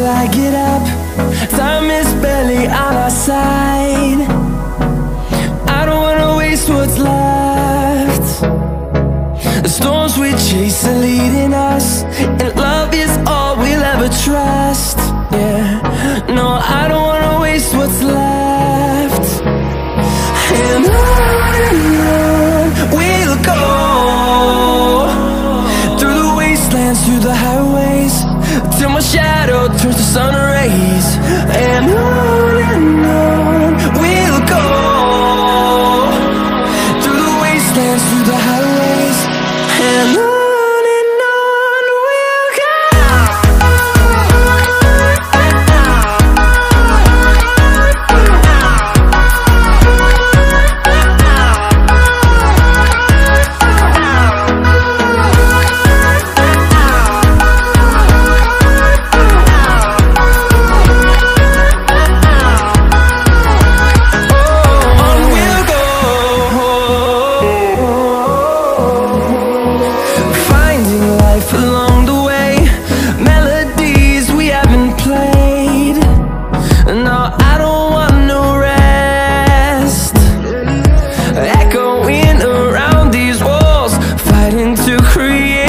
I get up. Time is barely on our side. I don't wanna waste what's left. The storms we chase are leading us, and love is all we'll ever trust. Yeah, no, I don't wanna waste what's left. And on we'll go, through the wastelands, through the highways, till my shadow turns to sun rays. And on we'll go, through the wastelands, through the highways, and on. Along the way, melodies we haven't played. No, I don't want no rest. Echoing around these walls, fighting to create